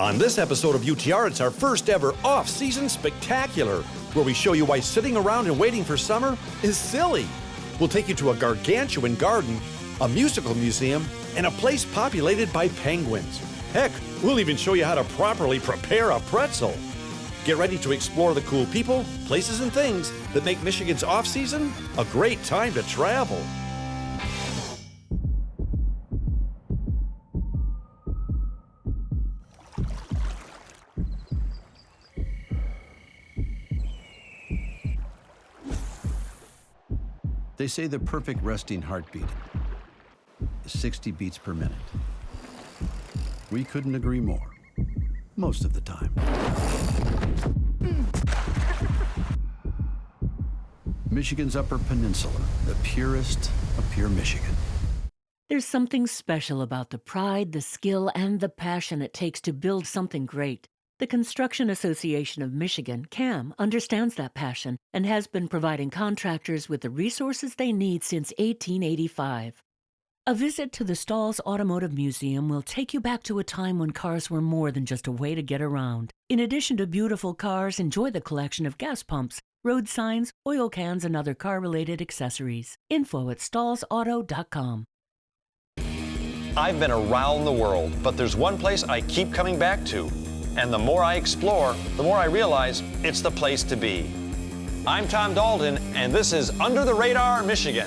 On this episode of UTR, it's our first ever off-season spectacular, where we show you why sitting around and waiting for summer is silly. We'll take you to a gargantuan garden, a musical museum, and a place populated by penguins. Heck, we'll even show you how to properly prepare a pretzel. Get ready to explore the cool people, places, and things that make Michigan's off-season a great time to travel. They say the perfect resting heartbeat is 60 beats per minute. We couldn't agree more, most of the time. Michigan's Upper Peninsula, the purest of pure Michigan. There's something special about the pride, the skill, and the passion it takes to build something great. The Construction Association of Michigan, CAM, understands that passion and has been providing contractors with the resources they need since 1885. A visit to the Stalls Automotive Museum will take you back to a time when cars were more than just a way to get around. In addition to beautiful cars, enjoy the collection of gas pumps, road signs, oil cans, and other car-related accessories. Info at stallsauto.com. I've been around the world, but there's one place I keep coming back to. And the more I explore, the more I realize it's the place to be. I'm Tom Dalton, and this is Under the Radar, Michigan.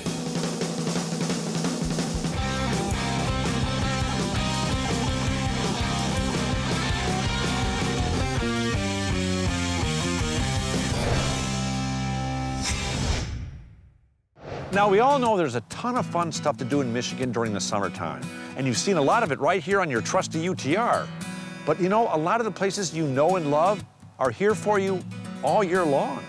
Now, we all know there's a ton of fun stuff to do in Michigan during the summertime, and you've seen a lot of it right here on your trusty UTR. But you know, a lot of the places you know and love are here for you all year long.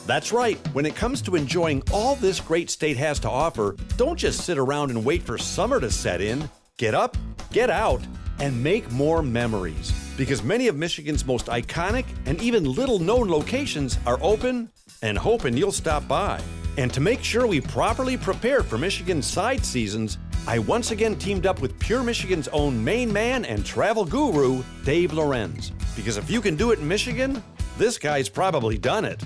That's right. When it comes to enjoying all this great state has to offer, don't just sit around and wait for summer to set in. Get up, get out, and make more memories. Because many of Michigan's most iconic and even little-known locations are open and hoping you'll stop by. And to make sure we properly prepare for Michigan's side seasons, I once again teamed up with Pure Michigan's own main man and travel guru, Dave Lorenz. Because if you can do it in Michigan, this guy's probably done it.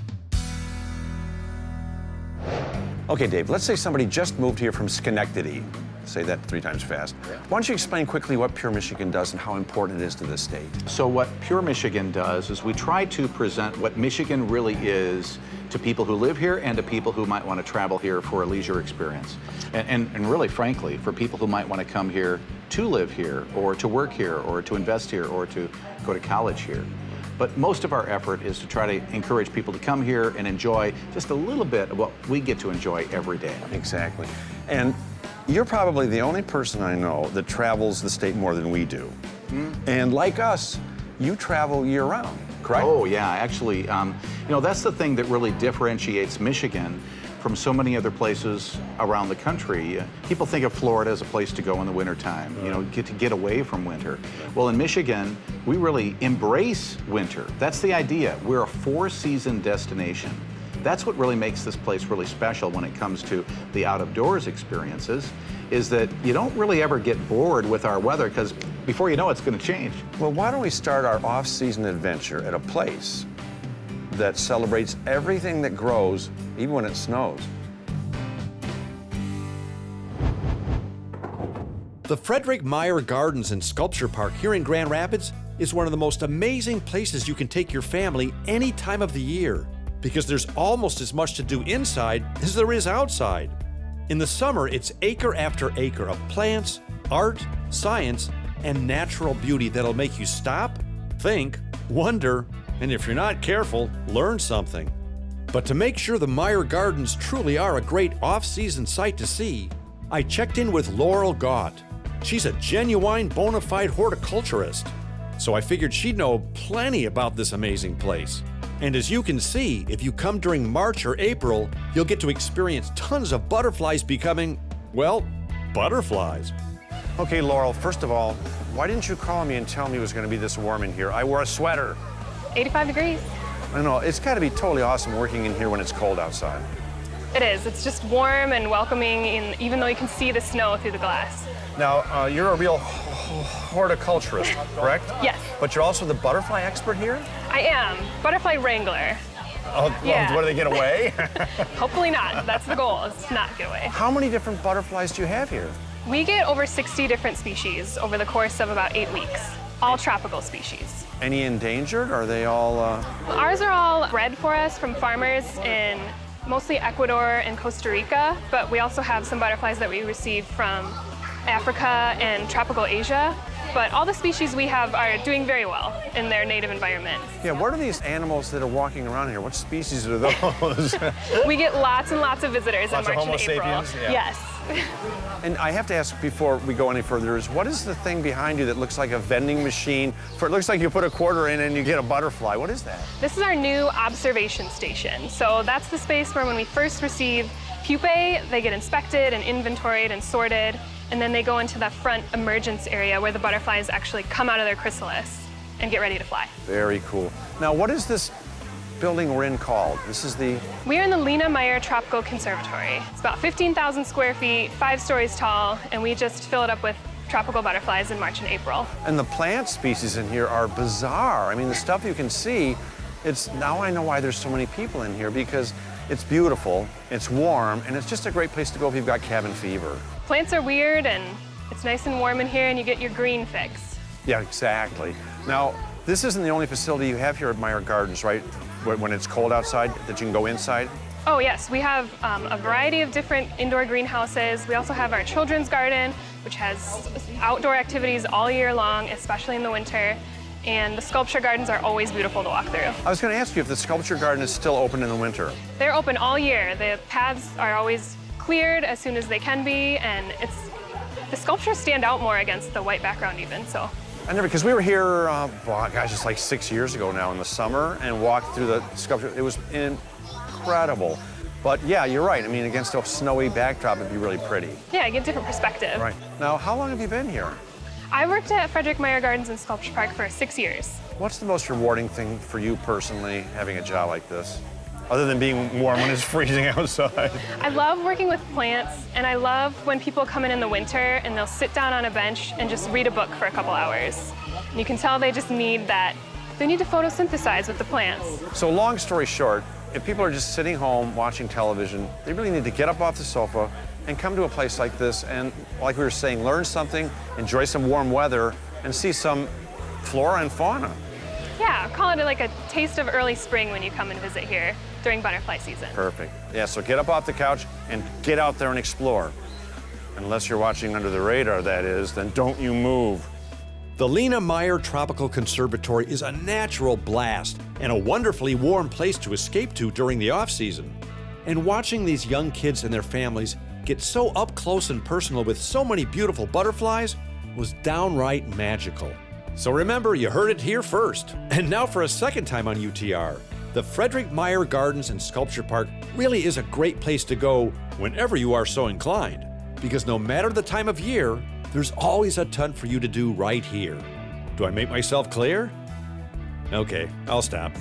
Okay, Dave, let's say somebody just moved here from Schenectady. Say that 3 times fast. Yeah. Why don't you explain quickly what Pure Michigan does and how important it is to this state? So what Pure Michigan does is we try to present what Michigan really is to people who live here and to people who might want to travel here for a leisure experience. And really, frankly, for people who might want to come here to live here or to work here or to invest here or to go to college here. But most of our effort is to try to encourage people to come here and enjoy just a little bit of what we get to enjoy every day. Exactly. And you're probably the only person I know that travels the state more than we do. And like us, you travel year-round, correct? Oh, yeah. Actually, you know, that's the thing that really differentiates Michigan from so many other places around the country. People think of Florida as a place to go in the wintertime, you know, get away from winter. Well, in Michigan, we really embrace winter. That's the idea. We're a 4-season destination. That's what really makes this place really special when it comes to the out-of-doors experiences, is that you don't really ever get bored with our weather, because before you know it's going to change. Well, why don't we start our off-season adventure at a place that celebrates everything that grows, even when it snows? The Frederik Meyer Gardens and Sculpture Park here in Grand Rapids is one of the most amazing places you can take your family any time of the year, because there's almost as much to do inside as there is outside. In the summer, it's acre after acre of plants, art, science, and natural beauty that'll make you stop, think, wonder, and if you're not careful, learn something. But to make sure the Meyer Gardens truly are a great off-season sight to see, I checked in with Laurel Gott. She's a genuine bona fide horticulturist, so I figured she'd know plenty about this amazing place. And as you can see, if you come during March or April, you'll get to experience tons of butterflies becoming, well, butterflies. Okay, Laurel, first of all, why didn't you call me and tell me it was going to be this warm in here? I wore a sweater. 85 degrees. I know, it's got to be totally awesome working in here when it's cold outside. It is. It's just warm and welcoming, even though you can see the snow through the glass. Now, you're a real horticulturist, correct? Yes. But you're also the butterfly expert here? I am. Butterfly Wrangler. Oh, Yeah. What, do they get away? Hopefully not. That's the goal, is to not get away. How many different butterflies do you have here? We get over 60 different species over the course of about 8 weeks. All tropical species. Any endangered? Are they all... Ours are all bred for us from farmers in mostly Ecuador and Costa Rica, but we also have some butterflies that we receive from Africa and tropical Asia. But all the species we have are doing very well in their native environment. Yeah, what are these animals that are walking around here? What species are those? We get lots and lots of visitors Lots in of March Homo and April. sapiens? Yeah. Yes. And I have to ask before we go any further is what is the thing behind you that looks like a vending machine? It looks like you put a quarter in and you get a butterfly. What is that? This is our new observation station. So that's the space where when we first receive pupae, they get inspected and inventoried and sorted, and then they go into the front emergence area where the butterflies actually come out of their chrysalis and get ready to fly. Very cool. Now, what is this building we're in called? This is the... We are in the Lena Meyer Tropical Conservatory. It's about 15,000 square feet, 5 stories tall, and we just fill it up with tropical butterflies in March and April. And the plant species in here are bizarre. I mean, the stuff you can see, now I know why there's so many people in here, because it's beautiful, it's warm, and it's just a great place to go if you've got cabin fever. Plants are weird, and it's nice and warm in here, and you get your green fix. Yeah, exactly. Now, this isn't the only facility you have here at Meijer Gardens, right? When it's cold outside, that you can go inside? Oh yes, we have a variety of different indoor greenhouses. We also have our children's garden, which has outdoor activities all year long, especially in the winter. And the sculpture gardens are always beautiful to walk through. I was going to ask you if the sculpture garden is still open in the winter. They're open all year. The paths are always cleared as soon as they can be, and the sculptures stand out more against the white background even, so. I never, because we were here, gosh, it's like 6 years ago now in the summer, and walked through the sculpture. It was incredible. But yeah, you're right. I mean, against a snowy backdrop, it'd be really pretty. Yeah, I get different perspective. Right. Now, how long have you been here? I worked at Frederik Meijer Gardens and Sculpture Park for 6 years. What's the most rewarding thing for you personally, having a job like this? Other than being warm when it's freezing outside. I love working with plants, and I love when people come in the winter and they'll sit down on a bench and just read a book for a couple hours. And you can tell they just need that. They need to photosynthesize with the plants. So long story short, if people are just sitting home watching television, they really need to get up off the sofa and come to a place like this and, like we were saying, learn something, enjoy some warm weather, and see some flora and fauna. Yeah, call it like a taste of early spring when you come and visit here during butterfly season. Perfect. Yeah, so get up off the couch and get out there and explore. Unless you're watching under the radar, that is, then don't you move. The Lena Meyer Tropical Conservatory is a natural blast and a wonderfully warm place to escape to during the off-season. And watching these young kids and their families get so up close and personal with so many beautiful butterflies was downright magical. So remember, you heard it here first. And now for a second time on UTR, the Frederik Meijer Gardens and Sculpture Park really is a great place to go whenever you are so inclined, because no matter the time of year, there's always a ton for you to do right here. Do I make myself clear? Okay, I'll stop.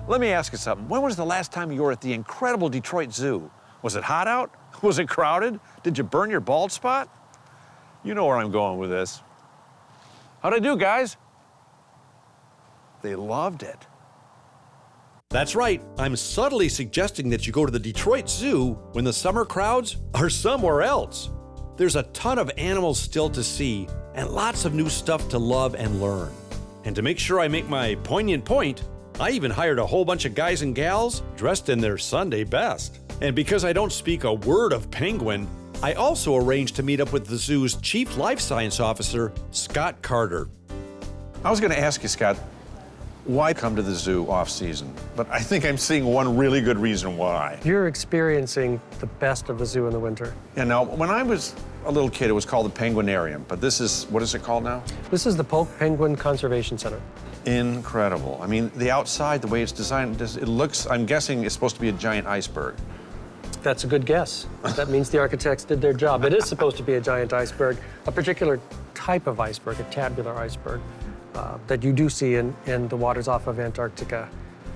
Let me ask you something. When was the last time you were at the incredible Detroit Zoo? Was it hot out? Was it crowded? Did you burn your bald spot? You know where I'm going with this. How'd I do, guys? They loved it. That's right, I'm subtly suggesting that you go to the Detroit Zoo when the summer crowds are somewhere else. There's a ton of animals still to see and lots of new stuff to love and learn. And to make sure I make my poignant point, I even hired a whole bunch of guys and gals dressed in their Sunday best. And because I don't speak a word of penguin, I also arranged to meet up with the zoo's Chief Life Science Officer, Scott Carter. I was going to ask you, Scott, why come to the zoo off-season? But I think I'm seeing one really good reason why. You're experiencing the best of the zoo in the winter. Yeah, now, when I was a little kid, it was called the Penguinarium, but this is, what is it called now? This is the Polk Penguin Conservation Center. Incredible. I mean, the outside, the way it's designed, it looks, I'm guessing it's supposed to be a giant iceberg. That's a good guess. That means the architects did their job. It is supposed to be a giant iceberg, a particular type of iceberg, a tabular iceberg, that you do see in the waters off of Antarctica.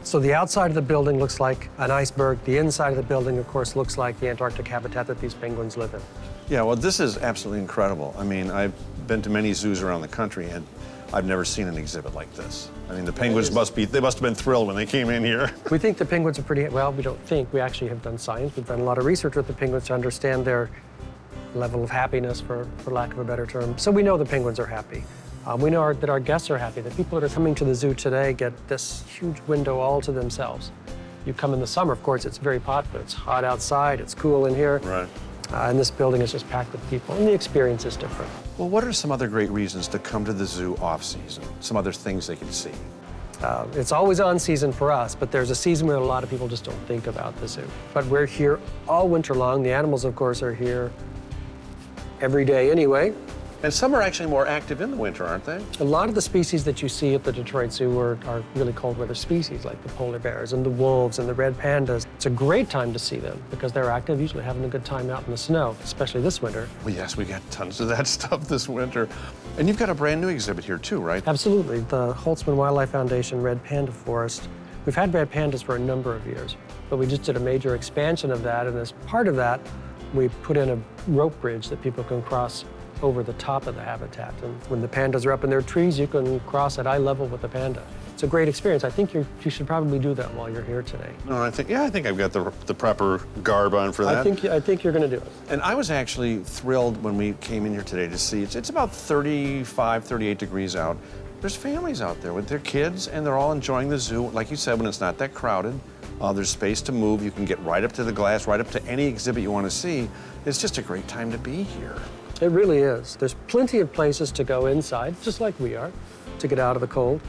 So the outside of the building looks like an iceberg. The inside of the building, of course, looks like the Antarctic habitat that these penguins live in. Yeah, well, this is absolutely incredible. I mean, I've been to many zoos around the country, and I've never seen an exhibit like this. I mean, the penguins must have been thrilled when they came in here. We think the penguins are pretty, well, we don't think, we actually have done science. We've done a lot of research with the penguins to understand their level of happiness, for lack of a better term. So we know the penguins are happy. We know that our guests are happy. The people that are coming to the zoo today get this huge window all to themselves. You come in the summer, of course, it's very popular. It's hot outside, it's cool in here. Right. And this building is just packed with people, and the experience is different. Well, what are some other great reasons to come to the zoo off-season? Some other things they can see? It's always on season for us, but there's a season where a lot of people just don't think about the zoo. But we're here all winter long. The animals, of course, are here every day anyway. And some are actually more active in the winter, aren't they? A lot of the species that you see at the Detroit Zoo are really cold weather species, like the polar bears and the wolves and the red pandas. It's a great time to see them because they're active, usually having a good time out in the snow, especially this winter. Well, yes, we got tons of that stuff this winter. And you've got a brand new exhibit here too, right? Absolutely. The Holtzman Wildlife Foundation Red Panda Forest. We've had red pandas for a number of years, but we just did a major expansion of that, and as part of that, we put in a rope bridge that people can cross over the top of the habitat. And when the pandas are up in their trees, you can cross at eye level with the panda. It's a great experience. I think you should probably do that while you're here today. No, I think I've got the proper garb on for that. I think you're going to do it. And I was actually thrilled when we came in here today to see it's about 35, 38 degrees out. There's families out there with their kids, and they're all enjoying the zoo. Like you said, when it's not that crowded, there's space to move. You can get right up to the glass, right up to any exhibit you want to see. It's just a great time to be here. It really is. There's plenty of places to go inside, just like we are, to get out of the cold.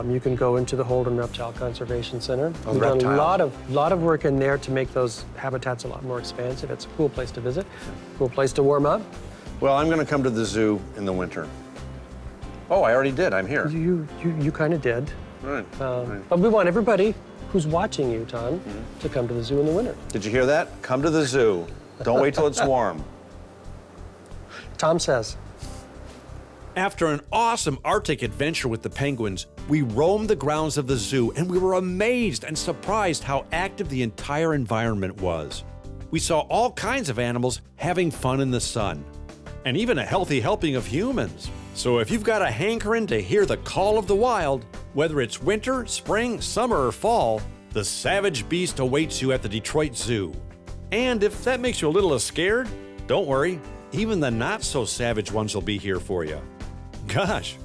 You can go into the Holden Reptile Conservation Center. We've done a lot of work in there to make those habitats a lot more expansive. It's a cool place to visit, cool place to warm up. Well, I'm going to come to the zoo in the winter. Oh, I already did. I'm here. You kind of did. Right. Right. But we want everybody who's watching you, Tom, to come to the zoo in the winter. Did you hear that? Come to the zoo. Don't wait till it's warm. Tom says. After an awesome Arctic adventure with the penguins, we roamed the grounds of the zoo and we were amazed and surprised how active the entire environment was. We saw all kinds of animals having fun in the sun, and even a healthy helping of humans. So if you've got a hankering to hear the call of the wild, whether it's winter, spring, summer, or fall, the savage beast awaits you at the Detroit Zoo. And if that makes you a little scared, don't worry. Even the not-so-savage ones will be here for you. Gosh,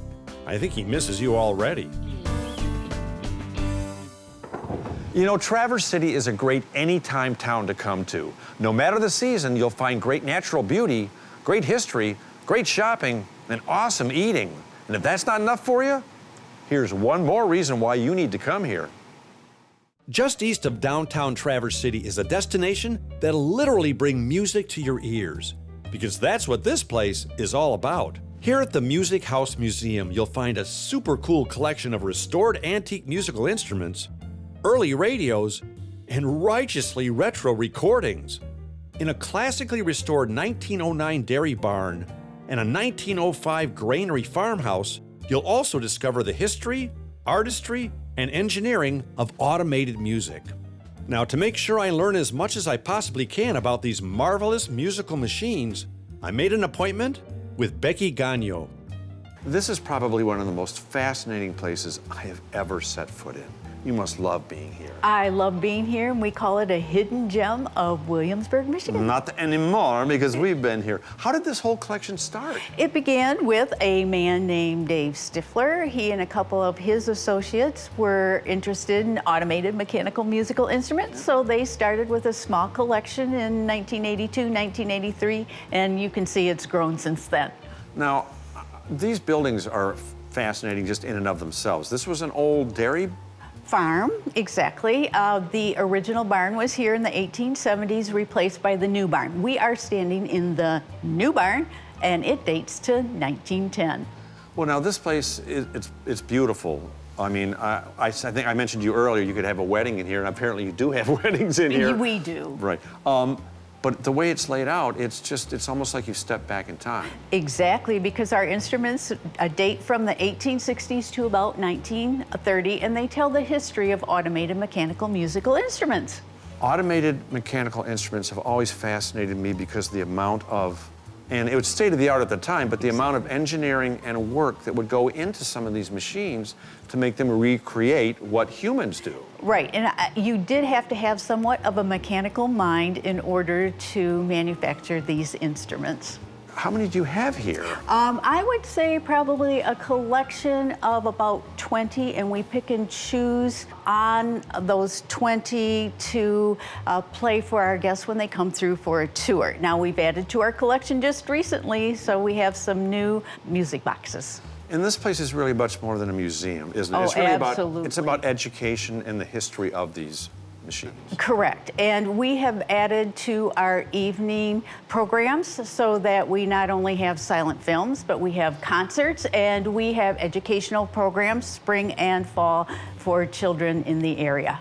I think he misses you already. You know, Traverse City is a great anytime town to come to. No matter the season, you'll find great natural beauty, great history, great shopping, and awesome eating. And if that's not enough for you, here's one more reason why you need to come here. Just east of downtown Traverse City is a destination that'll literally bring music to your ears, because that's what this place is all about. Here at the Music House Museum, you'll find a super cool collection of restored antique musical instruments, early radios, and righteously retro recordings. In a classically restored 1909 dairy barn and a 1905 granary farmhouse, you'll also discover the history, artistry, and engineering of automated music. Now, to make sure I learn as much as I possibly can about these marvelous musical machines, I made an appointment with Becky Gagnon. This is probably one of the most fascinating places I have ever set foot in. You must love being here. I love being here, and we call it a hidden gem of Williamsburg, Michigan. Not anymore, because we've been here. How did this whole collection start? It began with a man named Dave Stifler. He and a couple of his associates were interested in automated mechanical musical instruments, so they started with a small collection in 1982, 1983, and you can see it's grown since then. Now, these buildings are fascinating just in and of themselves. This was an old dairy farm, exactly. The original barn was here in the 1870s, replaced by the new barn. We are standing in the new barn, and it dates to 1910. Well, now this place, it's beautiful. I mean, I think I mentioned to you earlier you could have a wedding in here, and apparently you do have weddings in here. We do. Right. But the way it's laid out, it's almost like you step back in time. Exactly, because our instruments date from the 1860s to about 1930, and they tell the history of automated mechanical musical instruments. Automated mechanical instruments have always fascinated me because the amount of, and it was state of the art at the time, but the amount of engineering and work that would go into some of these machines to make them recreate what humans do. Right, and you did have to have somewhat of a mechanical mind in order to manufacture these instruments. How many do you have here? I would say probably a collection of about 20, and we pick and choose on those 20 to play for our guests when they come through for a tour. Now, we've added to our collection just recently, so we have some new music boxes. And this place is really much more than a museum, isn't it? Oh, It's really absolutely. it's about education and the history of these machines. Correct. And we have added to our evening programs so that we not only have silent films, but we have concerts and we have educational programs spring and fall for children in the area.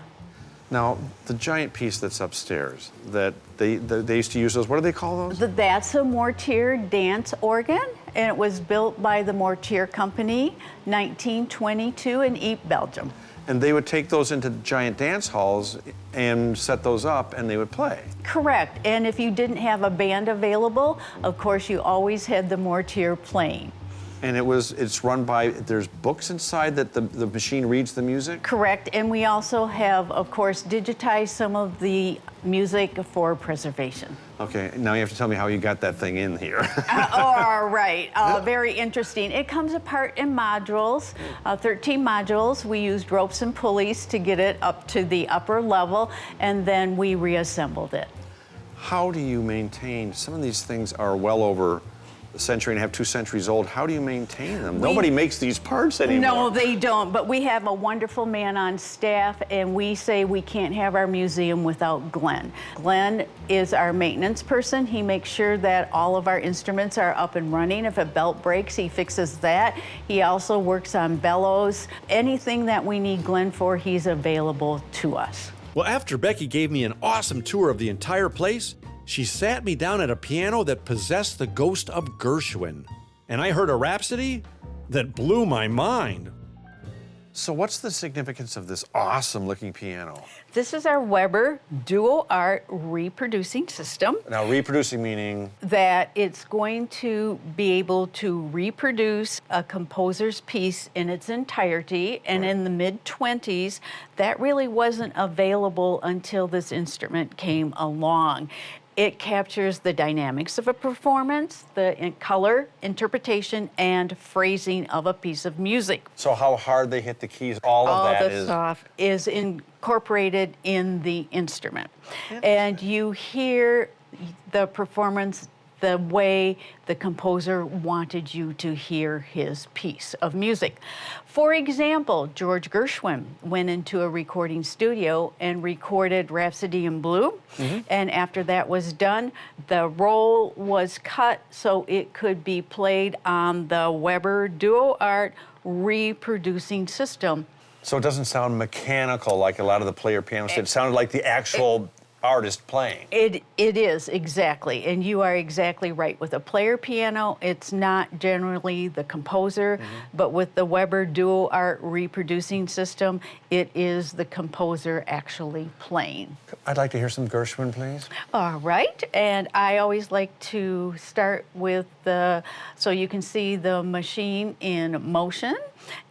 Now, the giant piece that's upstairs, that they used to use those, what do they call those? That's a Mortier dance organ, and it was built by the Mortier Company, 1922 in Ypres, Belgium. And they would take those into giant dance halls and set those up, and they would play. Correct. And if you didn't have a band available, of course, you always had the Mortier playing. And it's run by, there's books inside that the machine reads the music? Correct. And we also have, of course, digitized some of the music for preservation. Okay, now you have to tell me how you got that thing in here. All right. Very interesting. It comes apart in modules, 13 modules. We used ropes and pulleys to get it up to the upper level, and then we reassembled it. How do you maintain, some of these things are well over a century and a half, 2 centuries old. How do you maintain them? Nobody makes these parts anymore. No, they don't, but we have a wonderful man on staff, and we say we can't have our museum without Glenn. Glenn is our maintenance person. He makes sure that all of our instruments are up and running. If a belt breaks, he fixes that. He also works on bellows. Anything that we need Glenn for, he's available to us. Well, after Becky gave me an awesome tour of the entire place, she sat me down at a piano that possessed the ghost of Gershwin. And I heard a rhapsody that blew my mind. So what's the significance of this awesome looking piano? This is our Weber Duo Art reproducing system. Now, reproducing meaning? That it's going to be able to reproduce a composer's piece in its entirety. And in the mid-20s, that really wasn't available until this instrument came along. It captures the dynamics of a performance, the color, interpretation, and phrasing of a piece of music. So how hard they hit the keys, all of that is... All the stuff is incorporated in the instrument. And you hear the performance the way the composer wanted you to hear his piece of music. For example, George Gershwin went into a recording studio and recorded Rhapsody in Blue. And after that was done, the roll was cut so it could be played on the Weber Duo Art reproducing system. So it doesn't sound mechanical like a lot of the player pianos. It sounded like the actual artist playing. It is, exactly. And you are exactly right. With a player piano, it's not generally the composer, but with the Weber Duo Art reproducing system, it is the composer actually playing. I'd like to hear some Gershwin, please. All right. And I always like to start with so you can see the machine in motion.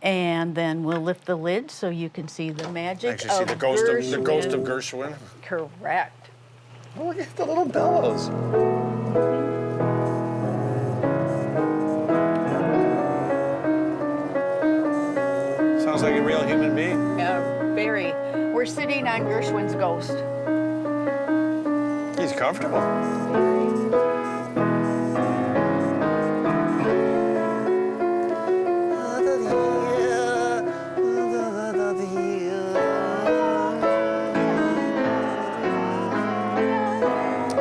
And then we'll lift the lid so you can see the magic Actually, see the ghost of Gershwin. Correct. Oh, look at the little bellows. Sounds like a real human being. Very. We're sitting on Gershwin's ghost. He's comfortable.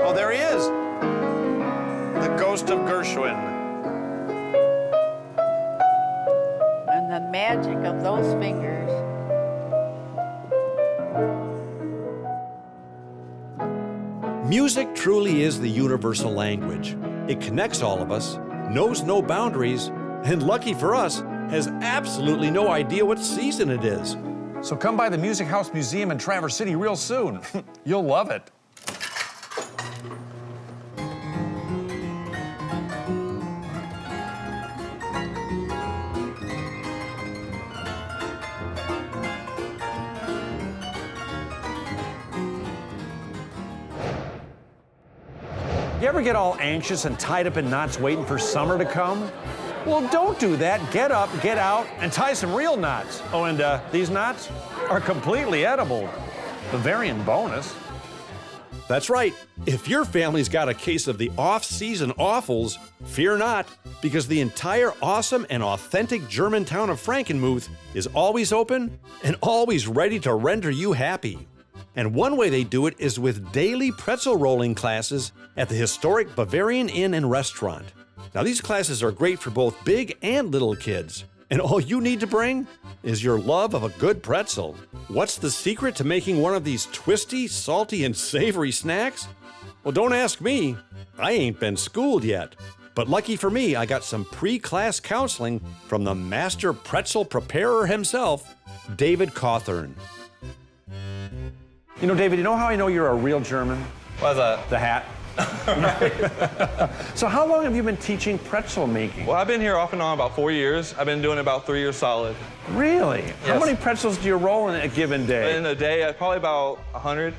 Oh, there he is. The ghost of Gershwin. And the magic of those fingers. Music truly is the universal language. It connects all of us, knows no boundaries, and lucky for us, has absolutely no idea what season it is. So come by the Music House Museum in Traverse City real soon. You'll love it. You ever get all anxious and tied up in knots waiting for summer to come? Well, don't do that. Get up, get out, and tie some real knots. Oh, and these knots are completely edible. Bavarian bonus. That's right. If your family's got a case of the off-season awfuls, fear not, because the entire awesome and authentic German town of Frankenmuth is always open and always ready to render you happy. And one way they do it is with daily pretzel rolling classes at the historic Bavarian Inn and Restaurant. Now, these classes are great for both big and little kids. And all you need to bring is your love of a good pretzel. What's the secret to making one of these twisty, salty, and savory snacks? Well, don't ask me. I ain't been schooled yet. But lucky for me, I got some pre-class counseling from the master pretzel preparer himself, David Cawthorn. You know, David, you know how I know you're a real German? What's that? The hat. So how long have you been teaching pretzel making? Well, I've been here off and on about 4 years. I've been doing it about 3 years solid. Really? Yes. How many pretzels do you roll in a given day? In a day, probably about 100.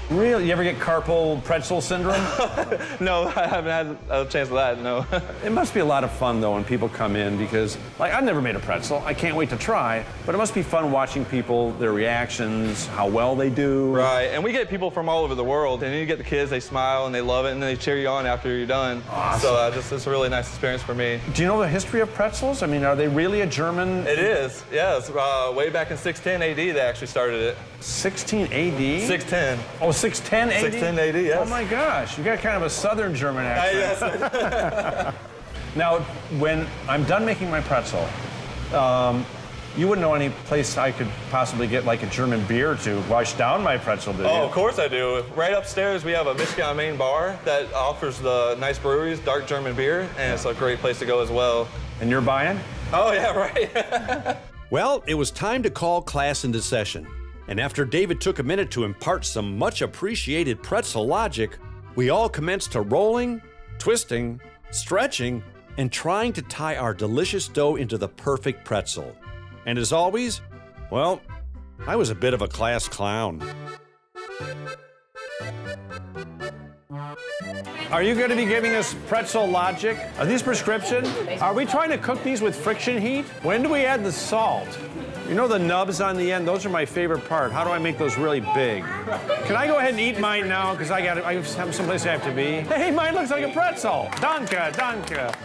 Really? You ever get carpal pretzel syndrome? No, I haven't had a chance of that, no. It must be a lot of fun, though, when people come in, because, like, I've never made a pretzel. I can't wait to try, but it must be fun watching people, their reactions, how well they do. Right, and we get people from all over the world, and you get the kids, they smile and they love it, and then they cheer you on after you're done. Awesome. So it's a really nice experience for me. Do you know the history of pretzels? I mean, are they really a German? It is, yes. Way back in 610 AD, they actually started it. 16 AD? 610. Oh, 610 AD? 610 AD, yes. Oh my gosh, you got kind of a Southern German accent. Yes. Now, when I'm done making my pretzel, you wouldn't know any place I could possibly get like a German beer to wash down my pretzel, do you? Oh, of course I do. Right upstairs, we have a Michigan Main bar that offers the nice breweries, dark German beer, and it's a great place to go as well. And you're buying? Oh, yeah, right. Well, it was time to call class into session. And after David took a minute to impart some much appreciated pretzel logic, we all commenced to rolling, twisting, stretching, and trying to tie our delicious dough into the perfect pretzel. And as always, well, I was a bit of a class clown. Are you going to be giving us pretzel logic? Are these prescription? Are we trying to cook these with friction heat? When do we add the salt? You know the nubs on the end? Those are my favorite part. How do I make those really big? Can I go ahead and eat mine now? Because I have someplace I have to be. Hey, mine looks like a pretzel. Danke, danke.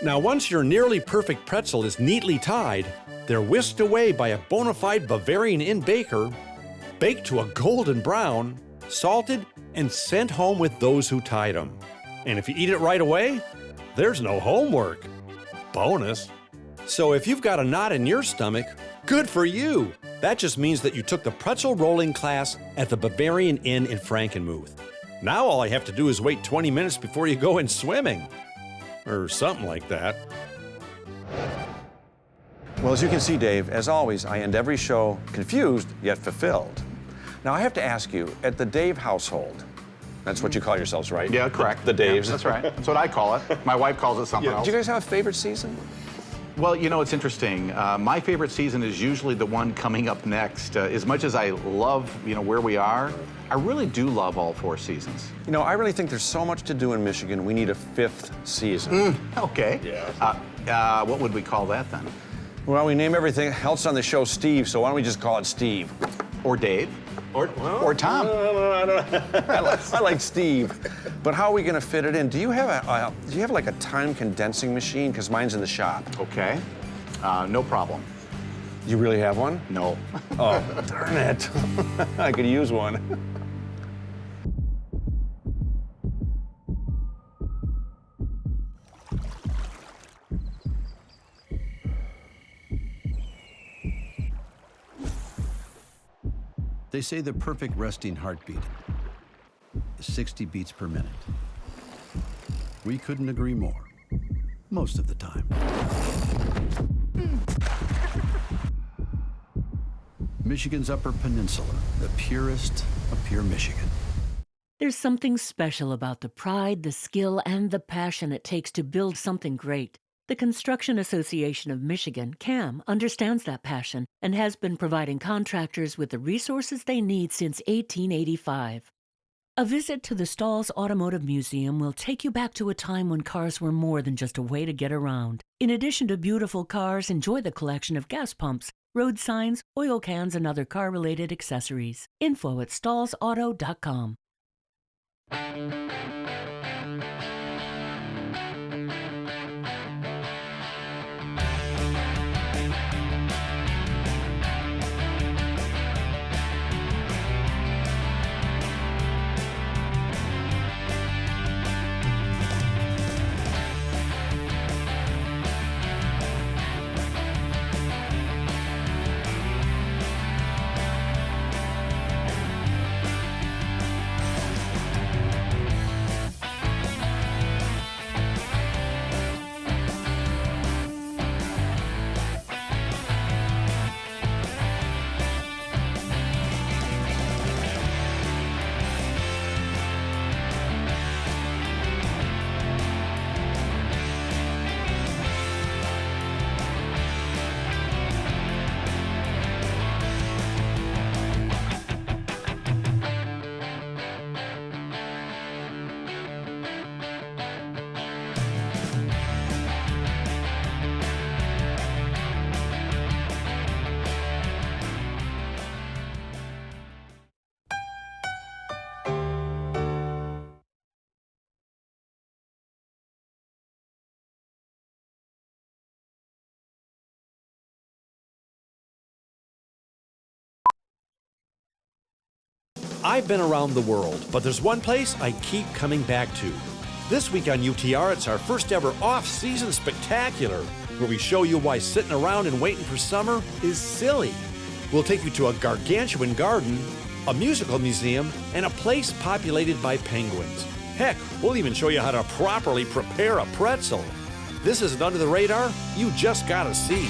Now, once your nearly perfect pretzel is neatly tied, they're whisked away by a bona fide Bavarian Inn baker, baked to a golden brown, salted, and sent home with those who tied them. And if you eat it right away, there's no homework. Bonus. So if you've got a knot in your stomach, good for you. That just means that you took the pretzel rolling class at the Bavarian Inn in Frankenmuth. Now all I have to do is wait 20 minutes before you go in swimming. Or something like that. Well, as you can see, Dave, as always, I end every show confused yet fulfilled. Now, I have to ask you, at the Dave household, that's what you call yourselves, right? Yeah, correct. The Daves. Yeah, that's right. That's what I call it. My wife calls it something else. Do you guys have a favorite season? Well, you know, it's interesting. My favorite season is usually the one coming up next. As much as I love, where we are, I really do love all 4 seasons. You know, I really think there's so much to do in Michigan, we need a 5th season. Okay. Yeah. What would we call that then? Well, we name everything else on the show Steve, so why don't we just call it Steve? Or Dave. Or Tom. I like Steve. But how are we going to fit it in? Do you have like a time condensing machine? Because mine's in the shop. Okay. No problem. You really have one? No. Oh, darn it. I could use one. They say the perfect resting heartbeat is 60 beats per minute. We couldn't agree more, most of the time. Michigan's Upper Peninsula, the purest of pure Michigan. There's something special about the pride, the skill, and the passion it takes to build something great. The Construction Association of Michigan, CAM, understands that passion and has been providing contractors with the resources they need since 1885. A visit to the Stalls Automotive Museum will take you back to a time when cars were more than just a way to get around. In addition to beautiful cars, enjoy the collection of gas pumps, road signs, oil cans, and other car-related accessories. Info at stallsauto.com. I've been around the world, but there's one place I keep coming back to. This week on UTR, it's our first ever off-season spectacular, where we show you why sitting around and waiting for summer is silly. We'll take you to a gargantuan garden, a musical museum, and a place populated by penguins. Heck, we'll even show you how to properly prepare a pretzel. This isn't under the radar, you just gotta see.